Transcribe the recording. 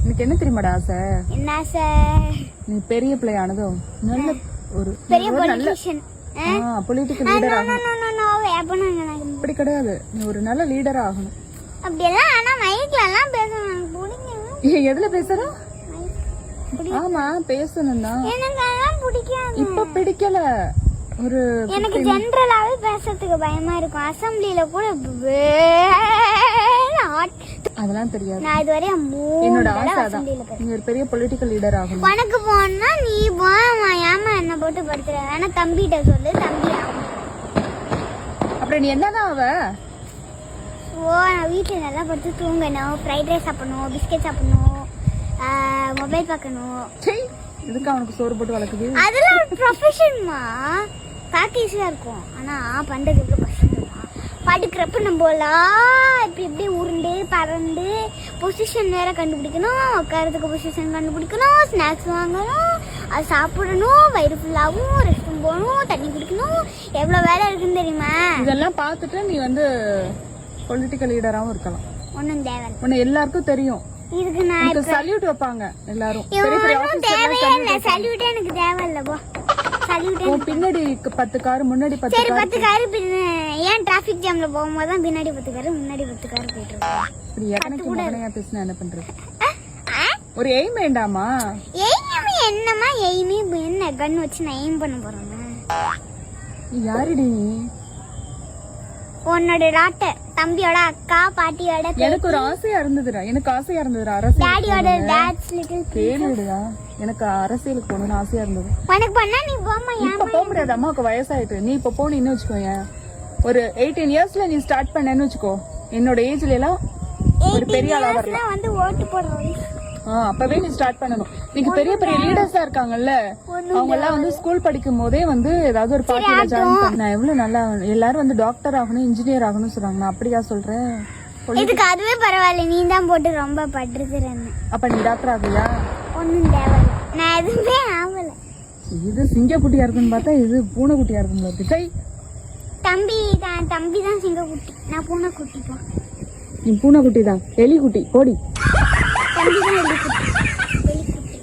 எனக்கு என்ன தெரியுமாடா ஆசை? என்ன ஆசை? நீ பெரிய பிள்ளை ஆனதும் நல்ல ஒரு பெரிய பொலிட்டிஷியன், பொலிட்டிக்கல் லீடர் ஆகணும். அப்படி கிடையாது, நீ ஒரு நல்ல லீடர் ஆகணும். அப்படியெல்லாம் ஆனா மைக்ல எல்லாம் பேசணும் எனக்கு பிடிக்கும். எதுல பேசுற? ஆமா பேசணும் தான். எனக்கு அதெல்லாம் பிடிக்காது. இப்ப பிடிக்கல. ஒரு எனக்கு ஜெனரலாவே பேசுறதுக்கு பயமா இருக்கும். அசெம்பிளில கூட அதெல்லாம் தெரியாது. நான் இதுவரை என்னோட ஆசை அதான், நீ ஒரு பெரிய பொலிட்டிக்கல் லீடர் ஆகணும். உனக்கு போனா நீ போமா, ஏமா என்ன போட்டு படுத்துற? வேணா தம்பிகிட்ட சொல்லு, தம்பி ஆகும். அப்புறம் நீ என்னதான் அவ? ஓ, நான் வீட்டுல நல்லா படுத்து தூங்கணும், ஃப்ரைட் ரைஸ் சாப்பிடணும், பிஸ்கெட் சாப்பிடணும், மொபைல் பார்க்கணும். இதுக்கு அவனுக்கு சோறு போட்டு வளர்க்குது. அதெல்லாம் ஒரு ப்ரொஃபஷன்மா. பார்க்க ஈஸியா இருக்கும், ஆனா பண்றது எவ்வளவு கஷ்டம். படுக்கிறப்ப நம்மலாம் இப்படி இப்படி உருண்டு பறந்து பொசிஷன் வேற கண்டுபிடிக்கணும், உட்காரத்துக்கு பொசிஷன் கண்டுபிடிக்கணும், ஸ்நாக்ஸ் வாங்கணும், அது சாப்பிடணும், வயிறு ஃபுல்லாகவும், ரெஸ்ட் ரூம் போகணும், தண்ணி குடிக்கணும், எவ்வளோ வேலை இருக்குன்னு தெரியுமா? இதெல்லாம் பார்த்துட்டு நீ பொலிட்டிக்கல் லீடராகவும் இருக்கலாம். ஒன்றும் தேவை, உன்னை எல்லாருக்கும் தெரியும். இதுக்கு நான் சல்யூட் வைப்பாங்க எல்லாரும். தேவையே இல்லை, சல்யூட்டே எனக்கு தேவையில்ல. போ சல்யூட். பின்னாடி 10 கார், முன்னாடி 10 கார். 10 கார் ஏன் டிராபிக் ஜாம்ல போகும்போது தான் பின்னாடி 10 கார், முன்னாடி 10 கார் போயிட்டு இருக்கு. இப்படி எனக்கு மகனையா பேசினா என்ன பண்றது? ஒரு எய்ம் வேண்டாமா? எய்ம் என்னமா? எய்மே என்ன கன் வச்சு நான் எய்ம் பண்ண போறேன்? யாருடி நீ? உன்னோட டாக்டர், தம்பியோட அக்கா, பாட்டியோட. எனக்கு ஒரு ஆசையா இருந்ததுடா, அரசியல். டாடியோட டாட்ஸ் லிட்டில் கேளுடா, எனக்கு அரசியலுக்கு போகணும்னு ஆசையா இருந்தது. உனக்கு பண்ணா நீ போமா. இப்ப போக முடியாது, அம்மாவுக்கு வயசாயிட்டு. நீ இப்ப போனீன்னு வச்சுக்கோங்க, ஒரு 18 இயர்ஸ்ல நீ ஸ்டார்ட் பண்ணேன்னு வச்சுக்கோ, என்னோட ஏஜ்ல எல்லாம் ஒரு பெரிய ஆளா வரலாம். வந்து ஓட்டு போடுற அப்பவே நீ ஸ்டார்ட் பண்ணணும். நீங்க பெரிய பெரிய லீடர்ஸா இருக்காங்கல்ல, அவங்க எல்லாம் ஸ்கூல் படிக்கும் போதே ஏதாவது ஒரு பார்ட்டில ஜாயின் பண்ண எவ்வளவு நல்லா. எல்லாரும் டாக்டர் ஆகணும், இன்ஜினியர் ஆகணும்னு சொல்றாங்க. நான் அப்படியா சொல்றேன்? இதுக்கு அதுவே பரவாயில்ல, நீ தான் போட்டு ரொம்ப படுத்துறேன்னு. அப்ப நீ டாக்டர் ஆகுயா? ஒன்னும் தேவையில்ல, நான் எதுவுமே ஆகல. இது சிங்கக்குட்டியா இருக்குன்னு பார்த்தா இது பூனைக்குட்டியா இருக்கும். தம்பி தான் சிங்கக்குட்டி, நான் பூனைக்குட்டி தான். நீ பூனைக்குட்டி தான், எலிக்குட்டி போடி. தம்பி தான் எலிக்குட்டி.